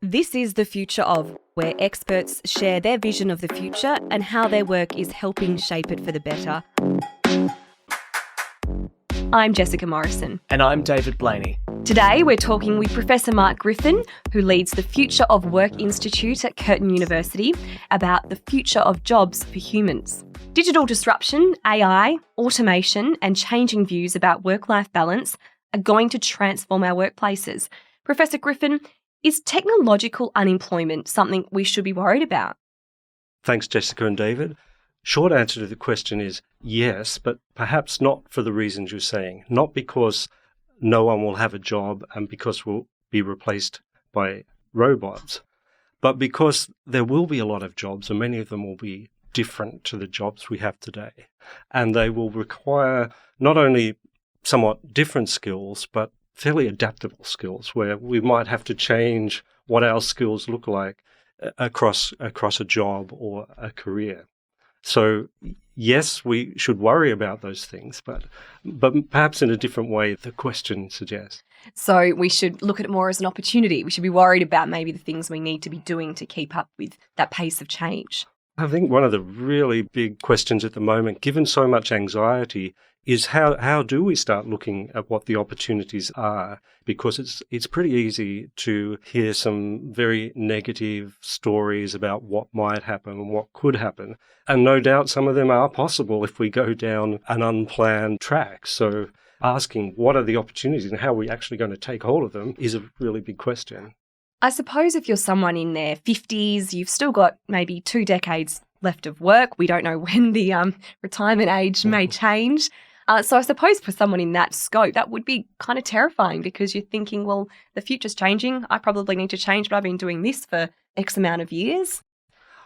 This is The Future Of, where experts share their vision of the future and how their work is helping shape it for the better. I'm Jessica Morrison. And I'm David Blaney. Today we're talking with Professor Mark Griffin, who leads the Future of Work Institute at Curtin University, about the future of jobs for humans. Digital disruption, AI, automation, and changing views about work-life balance are going to transform our workplaces. Professor Griffin, is technological unemployment something we should be worried about? Thanks, Jessica and David. Short answer to the question is yes, but perhaps not for the reasons you're saying. Not because no one will have a job and because we'll be replaced by robots, but because there will be a lot of jobs and many of them will be different to the jobs we have today. And they will require not only somewhat different skills, but fairly adaptable skills where we might have to change what our skills look like across a job or a career. So yes, we should worry about those things, but perhaps in a different way the question suggests. So we should look at it more as an opportunity. We should be worried about maybe the things we need to be doing to keep up with that pace of change. I think one of the really big questions at the moment, given so much anxiety, is how do we start looking at what the opportunities are? Because it's pretty easy to hear some very negative stories about what might happen and what could happen. And no doubt some of them are possible if we go down an unplanned track. So asking what are the opportunities and how are we actually going to take hold of them is a really big question. I suppose if you're someone in their 50s, you've still got maybe 2 decades left of work. We don't know when the retirement age may change. So I suppose for someone in that scope, that would be kind of terrifying because you're thinking, well, the future's changing. I probably need to change, but I've been doing this for X amount of years.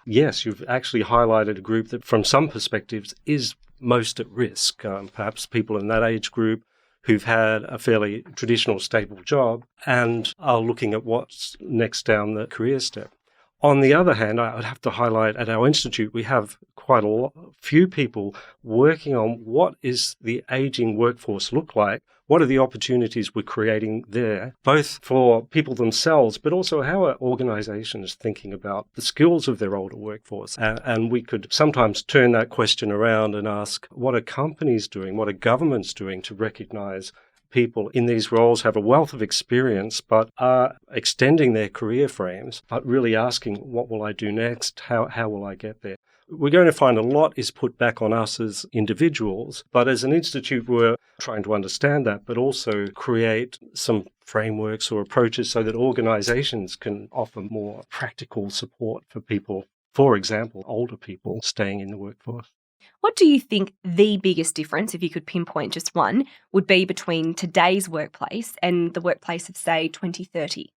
Yes, you've actually highlighted a group that from some perspectives is most at risk. Perhaps people in that age group who've had a fairly traditional, stable job and are looking at what's next down the career step. On the other hand, I would have to highlight at our institute, we have quite few people working on what is the aging workforce look like, what are the opportunities we're creating there, both for people themselves, but also how are organizations thinking about the skills of their older workforce. And we could sometimes turn that question around and ask, what are companies doing, what are governments doing to recognize people in these roles have a wealth of experience, but are extending their career frames, but really asking, what will I do next? How will I get there? We're going to find a lot is put back on us as individuals, but as an institute, we're trying to understand that, but also create some frameworks or approaches so that organizations can offer more practical support for people, for example, older people staying in the workforce. What do you think the biggest difference, if you could pinpoint just one, would be between today's workplace and the workplace of, say, 2030?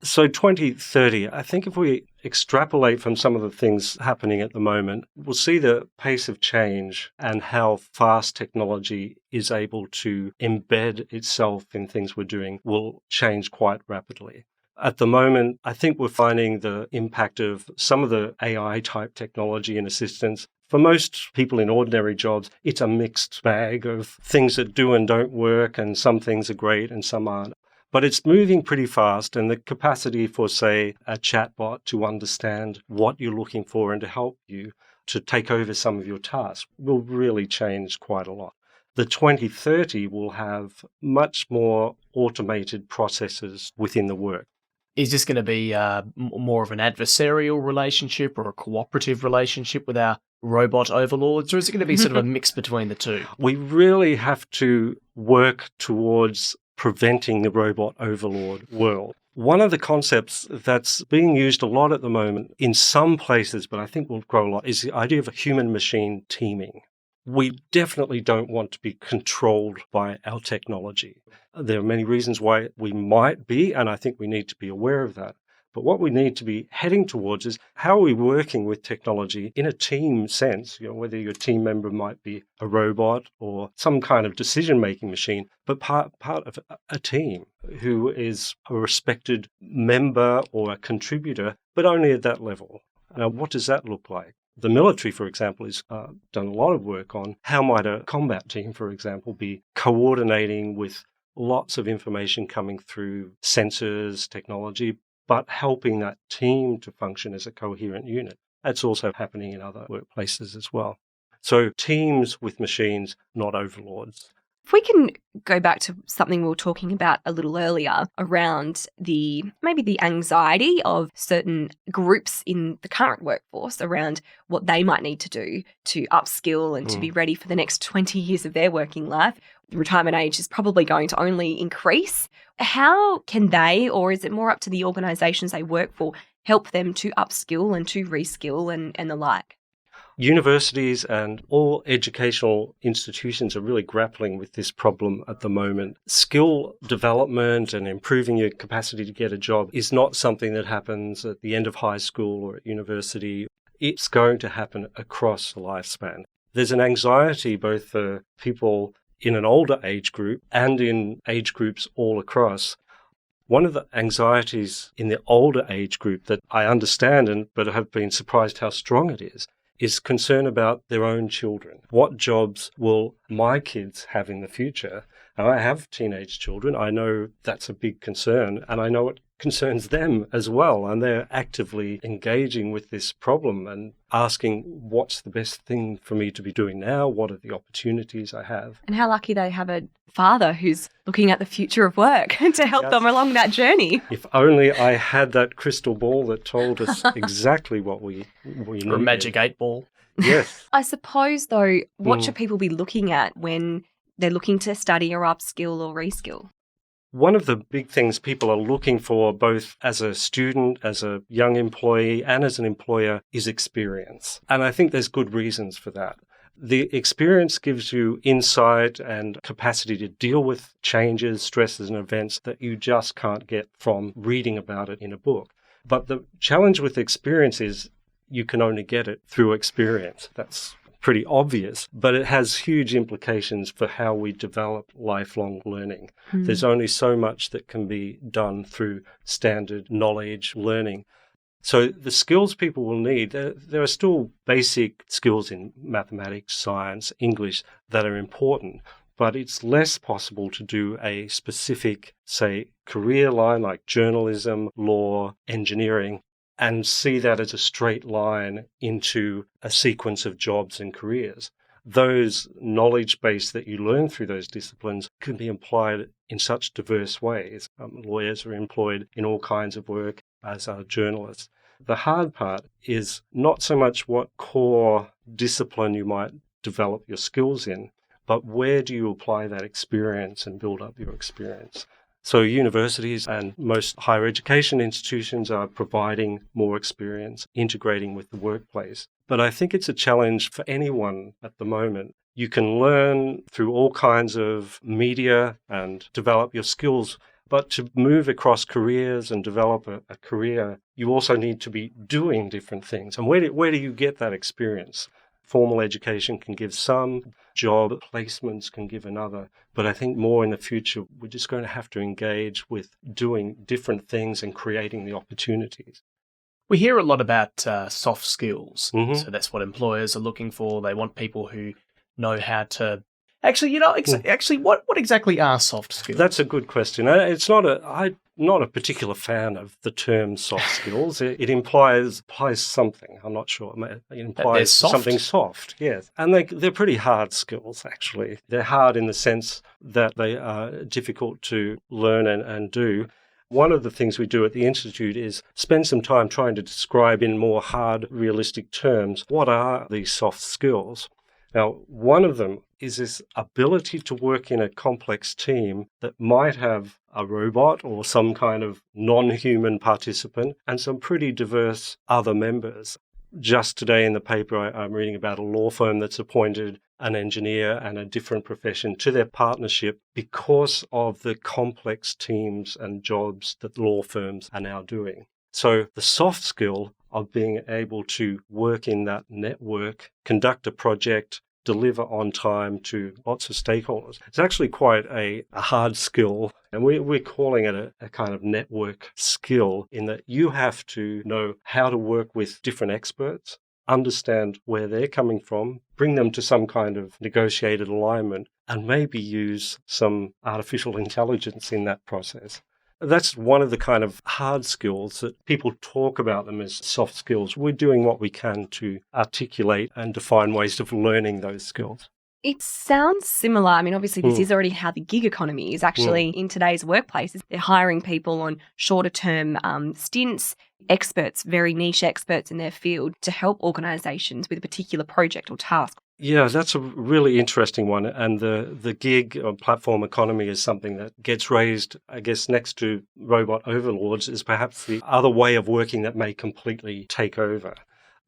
So 2030, I think if we extrapolate from some of the things happening at the moment, we'll see the pace of change and how fast technology is able to embed itself in things we're doing will change quite rapidly. At the moment, I think we're finding the impact of some of the AI-type technology and assistance. For most people in ordinary jobs, it's a mixed bag of things that do and don't work, and some things are great and some aren't. But it's moving pretty fast, and the capacity for, say, a chatbot to understand what you're looking for and to help you to take over some of your tasks will really change quite a lot. The 2030 will have much more automated processes within the work. Is this going to be more of an adversarial relationship or a cooperative relationship with our robot overlords, or is it going to be sort of a mix between the two? We really have to work towards preventing the robot overlord world. One of the concepts that's being used a lot at the moment in some places, but I think will grow a lot, is the idea of a human-machine teaming. We definitely don't want to be controlled by our technology. There are many reasons why we might be, and I think we need to be aware of that. But what we need to be heading towards is how are we working with technology in a team sense, whether your team member might be a robot or some kind of decision-making machine, but part of a team who is a respected member or a contributor, but only at that level. Now, what does that look like? The military, for example, has done a lot of work on how might a combat team, for example, be coordinating with lots of information coming through sensors, technology, but helping that team to function as a coherent unit. That's also happening in other workplaces as well. So teams with machines, not overlords. If we can go back to something we were talking about a little earlier around maybe the anxiety of certain groups in the current workforce around what they might need to do to upskill and to be ready for the next 20 years of their working life. The retirement age is probably going to only increase. How can they, or is it more up to the organisations they work for, help them to upskill and to reskill and the like? Universities and all educational institutions are really grappling with this problem at the moment. Skill development and improving your capacity to get a job is not something that happens at the end of high school or at university. It's going to happen across the lifespan. There's an anxiety both for people in an older age group and in age groups all across. One of the anxieties in the older age group that I understand but have been surprised how strong it is concern about their own children. What jobs will my kids have in the future? And I have teenage children. I know that's a big concern, and I know it concerns them as well. And they're actively engaging with this problem and asking, what's the best thing for me to be doing now? What are the opportunities I have? And how lucky they have a father who's looking at the future of work to help them along that journey. If only I had that crystal ball that told us exactly what we needed. Or a magic 8-ball. Yes. I suppose, though, what should people be looking at when they're looking to study or upskill or reskill? One of the big things people are looking for, both as a student, as a young employee, and as an employer, is experience. And I think there's good reasons for that. The experience gives you insight and capacity to deal with changes, stresses, and events that you just can't get from reading about it in a book. But the challenge with experience is you can only get it through experience. That's pretty obvious, but it has huge implications for how we develop lifelong learning. There's only so much that can be done through standard knowledge learning. So the skills people will need, there are still basic skills in mathematics, science, English that are important, but it's less possible to do a specific, say, career line like journalism, law, engineering, and see that as a straight line into a sequence of jobs and careers. Those knowledge base that you learn through those disciplines can be applied in such diverse ways. Lawyers are employed in all kinds of work, as are journalists. The hard part is not so much what core discipline you might develop your skills in, but where do you apply that experience and build up your experience? So universities and most higher education institutions are providing more experience, integrating with the workplace. But I think it's a challenge for anyone at the moment. You can learn through all kinds of media and develop your skills, but to move across careers and develop a career, you also need to be doing different things. And where do you get that experience? Formal education can give some, job placements can give another. But I think more in the future, we're just going to have to engage with doing different things and creating the opportunities. We hear a lot about soft skills. So that's what employers are looking for. They want people who know how to... Actually, what exactly are soft skills? That's a good question. I'm not a particular fan of the term soft skills. It implies something. I'm not sure. It implies something soft, yes. And they're pretty hard skills, actually. They're hard in the sense that they are difficult to learn and do. One of the things we do at the Institute is spend some time trying to describe in more hard, realistic terms what are these soft skills. Now, one of them is this ability to work in a complex team that might have a robot or some kind of non-human participant and some pretty diverse other members. Just today in the paper, I'm reading about a law firm that's appointed an engineer and a different profession to their partnership because of the complex teams and jobs that law firms are now doing. So the soft skill of being able to work in that network, conduct a project, deliver on time to lots of stakeholders. It's actually quite a hard skill, and we're calling it a kind of network skill in that you have to know how to work with different experts, understand where they're coming from, bring them to some kind of negotiated alignment, and maybe use some artificial intelligence in that process. That's one of the kind of hard skills that people talk about them as soft skills. We're doing what we can to articulate and define ways of learning those skills. It sounds similar. I mean, obviously, this is already how the gig economy is actually in today's workplaces. They're hiring people on shorter-term stints, experts, very niche experts in their field to help organisations with a particular project or task. Yeah, that's a really interesting one. And the gig or platform economy is something that gets raised, I guess, next to robot overlords is perhaps the other way of working that may completely take over.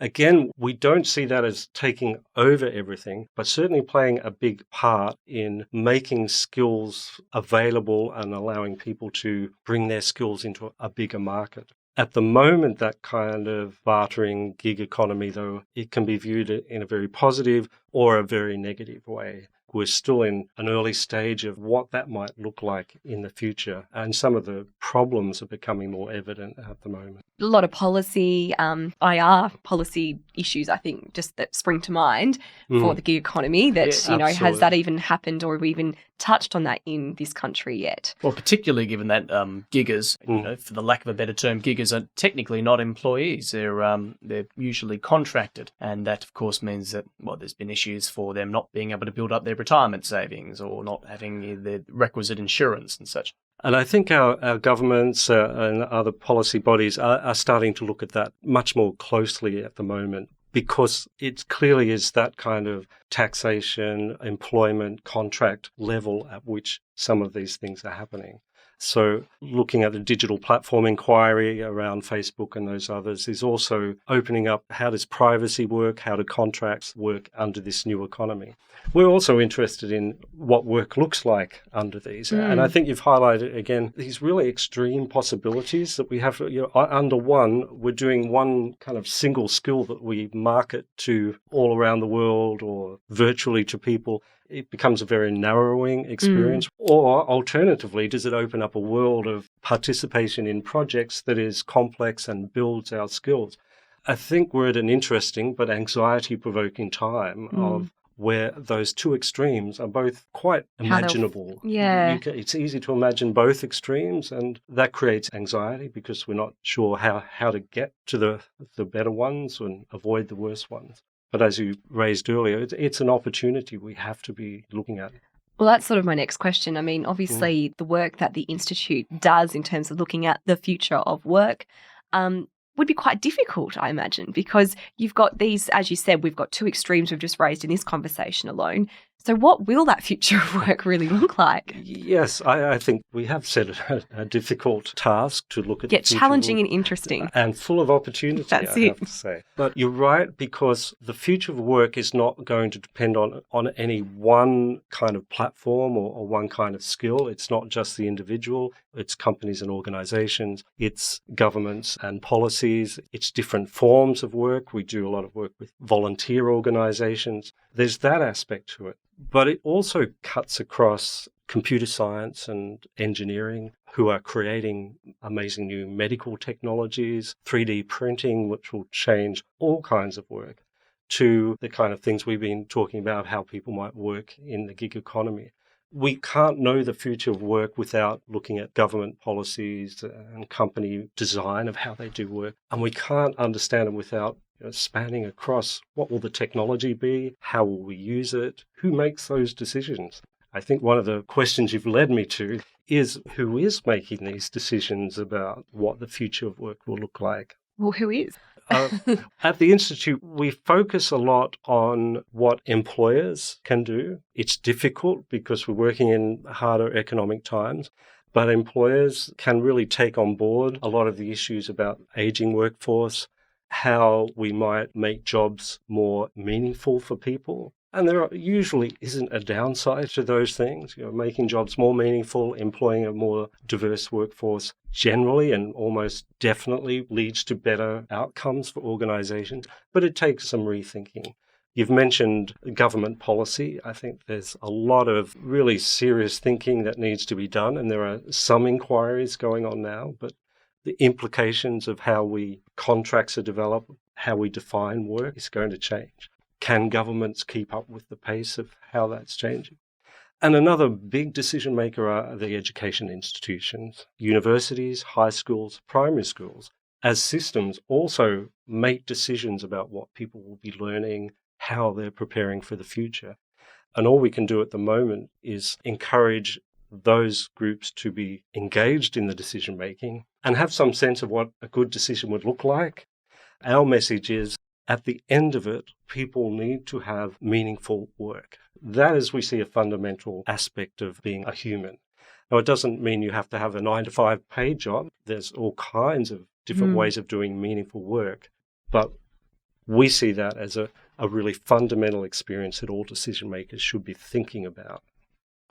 Again, we don't see that as taking over everything, but certainly playing a big part in making skills available and allowing people to bring their skills into a bigger market. At the moment, that kind of bartering gig economy, though, it can be viewed in a very positive or a very negative way. We're still in an early stage of what that might look like in the future, and some of the problems are becoming more evident at the moment. A lot of policy, IR policy issues, I think, just that spring to mind for the gig economy that, has that even happened or have we even touched on that in this country yet? Well, particularly given that giggers, for the lack of a better term, giggers are technically not employees. They're usually contracted. And that, of course, means that, there's been issues for them not being able to build up their retirement savings or not having the requisite insurance and such. And I think our governments and other policy bodies are starting to look at that much more closely at the moment, because it clearly is that kind of taxation, employment, contract level at which some of these things are happening. So looking at the digital platform inquiry around Facebook and those others is also opening up how does privacy work, how do contracts work under this new economy. We're also interested in what work looks like under these. And I think you've highlighted, again, these really extreme possibilities that we have. Under one, we're doing one kind of single skill that we market to all around the world or virtually to people. It becomes a very narrowing experience. Or alternatively, does it open up a world of participation in projects that is complex and builds our skills? I think we're at an interesting but anxiety-provoking time of where those two extremes are both quite imaginable. It's easy to imagine both extremes, and that creates anxiety because we're not sure how to get to the better ones and avoid the worst ones. But as you raised earlier, it's an opportunity we have to be looking at. Well, that's sort of my next question. I mean, obviously, the work that the Institute does in terms of looking at the future of work would be quite difficult, I imagine, because you've got these, as you said, we've got two extremes we've just raised in this conversation alone. So what will that future of work really look like? Yes, I think we have set a difficult task to look at. Get challenging and interesting. And full of opportunity, I have to say. But you're right, because the future of work is not going to depend on any one kind of platform or one kind of skill. It's not just the individual. It's companies and organizations. It's governments and policies. It's different forms of work. We do a lot of work with volunteer organizations. There's that aspect to it. But it also cuts across computer science and engineering, who are creating amazing new medical technologies, 3D printing, which will change all kinds of work, to the kind of things we've been talking about, how people might work in the gig economy. We can't know the future of work without looking at government policies and company design of how they do work. And we can't understand it without spanning across what will the technology be, how will we use it, who makes those decisions. I think one of the questions you've led me to is who is making these decisions about what the future of work will look like. Well, who is? At the Institute, we focus a lot on what employers can do. It's difficult because we're working in harder economic times, but employers can really take on board a lot of the issues about aging workforce, how we might make jobs more meaningful for people. And there usually isn't a downside to those things. Making jobs more meaningful, employing a more diverse workforce generally and almost definitely leads to better outcomes for organizations. But it takes some rethinking. You've mentioned government policy. I think there's a lot of really serious thinking that needs to be done, and there are some inquiries going on now, but the implications of how contracts are developed, how we define work is going to change. Can governments keep up with the pace of how that's changing? And another big decision maker are the education institutions, universities, high schools, primary schools. As systems also make decisions about what people will be learning, how they're preparing for the future. And all we can do at the moment is encourage those groups to be engaged in the decision making and have some sense of what a good decision would look like. Our message is, at the end of it, people need to have meaningful work. That is, we see, a fundamental aspect of being a human. Now, it doesn't mean you have to have a 9-to-5 paid job. There's all kinds of different ways of doing meaningful work. But we see that as a really fundamental experience that all decision makers should be thinking about.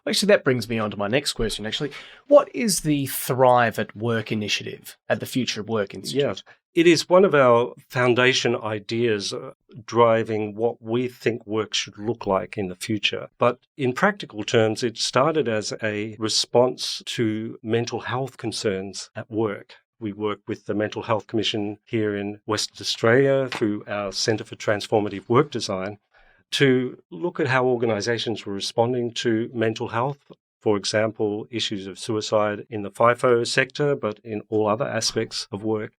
Actually, that brings me on to my next question, actually. What is the Thrive at Work initiative at the Future of Work Institute? Yeah, it is one of our foundation ideas driving what we think work should look like in the future. But in practical terms, it started as a response to mental health concerns at work. We work with the Mental Health Commission here in Western Australia through our Centre for Transformative Work Design to look at how organisations were responding to mental health. For example, issues of suicide in the FIFO sector, but in all other aspects of work.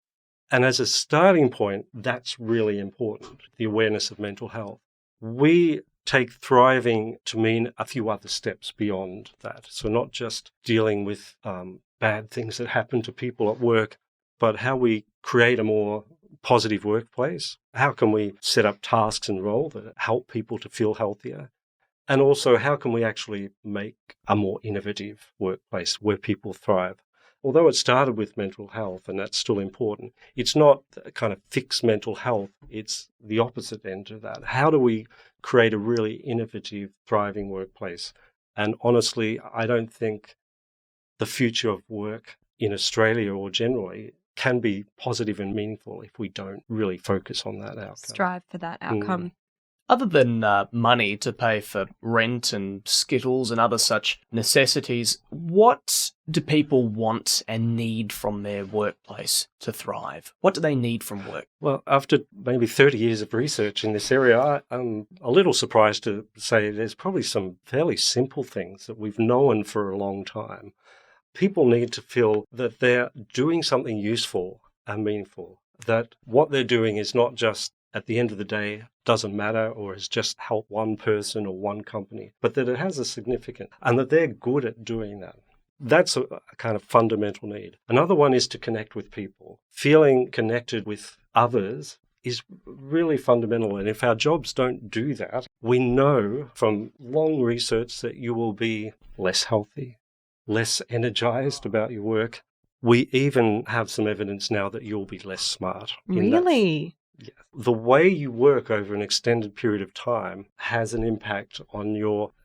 And as a starting point, that's really important, the awareness of mental health. We take thriving to mean a few other steps beyond that. So not just dealing with bad things that happen to people at work, but how we create a more positive workplace. How can we set up tasks and roles that help people to feel healthier? And also, how can we actually make a more innovative workplace where people thrive? Although it started with mental health, and that's still important, it's not a kind of fixed mental health. It's the opposite end of that. How do we create a really innovative, thriving workplace? And honestly, I don't think the future of work in Australia or generally can be positive and meaningful if we don't really focus on that outcome. Strive for that outcome. Other than money to pay for rent and skittles and other such necessities, what do people want and need from their workplace to thrive? What do they need from work? Well, after maybe 30 years of research in this area, I'm a little surprised to say there's probably some fairly simple things that we've known for a long time. People need to feel that they're doing something useful and meaningful, that what they're doing is not just at the end of the day doesn't matter or has just helped one person or one company, but that it has a significance and that they're good at doing that. That's a kind of fundamental need. Another one is to connect with people. Feeling connected with others is really fundamental. And if our jobs don't do that, we know from long research that you will be less healthy, less energized about your work. We even have some evidence now that you'll be less smart. Really? Yeah. The way you work over an extended period of time has an impact on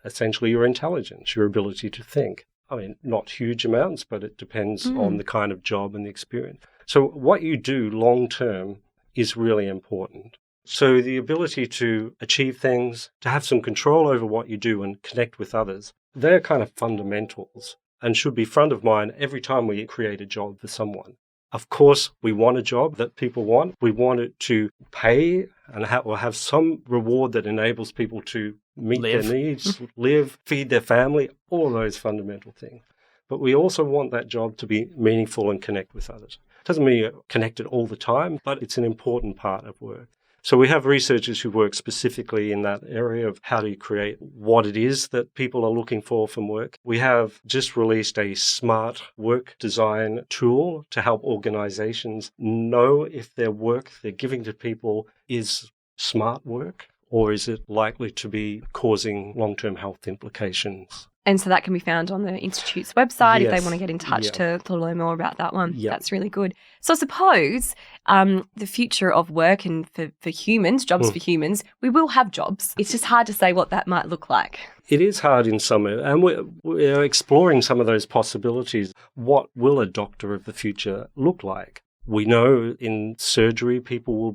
essentially your intelligence, your ability to think. I mean, not huge amounts, but it depends on the kind of job and the experience. So what you do long term is really important. So the ability to achieve things, to have some control over what you do and connect with others, they're kind of fundamentals and should be front of mind every time we create a job for someone. Of course, we want a job that people want. We want it to pay and have some reward that enables people to meet their needs, live, feed their family, all of those fundamental things. But we also want that job to be meaningful and connect with others. It doesn't mean you're connected all the time, but it's an important part of work. So we have researchers who work specifically in that area of how do you create what it is that people are looking for from work. We have just released a smart work design tool to help organizations know if their work they're giving to people is smart work or is it likely to be causing long-term health implications. And so that can be found on the Institute's website if they Yes. want to get in touch to learn more about that one. Yeah. That's really good. So I suppose the future of work and for humans, jobs for humans, we will have jobs. It's just hard to say what that might look like. It is hard in some areas, and we're exploring some of those possibilities. What will a doctor of the future look like? We know in surgery people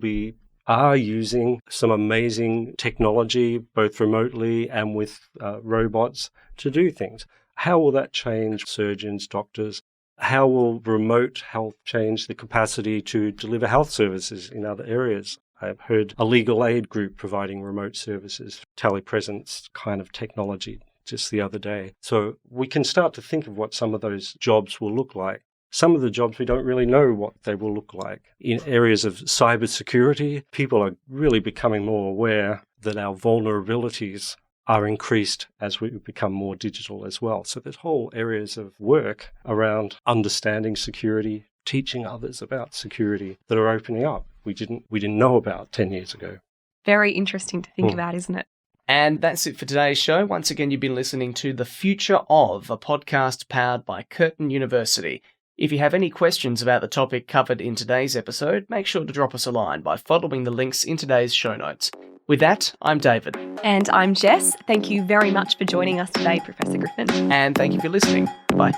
are using some amazing technology, both remotely and with robots, to do things. How will that change surgeons, doctors? How will remote health change the capacity to deliver health services in other areas? I've heard a legal aid group providing remote services, telepresence kind of technology just the other day. So we can start to think of what some of those jobs will look like. Some of the jobs we don't really know what they will look like. In areas of cybersecurity, people are really becoming more aware that our vulnerabilities are increased as we become more digital as well. So there's whole areas of work around understanding security, teaching others about security that are opening up we didn't know about 10 years ago. Very interesting to think about, isn't it? And that's it for today's show. Once again, you've been listening to The Future of, a podcast powered by Curtin University. If you have any questions about the topic covered in today's episode, make sure to drop us a line by following the links in today's show notes. With that, I'm David. And I'm Jess. Thank you very much for joining us today, Professor Griffin. And thank you for listening. Bye.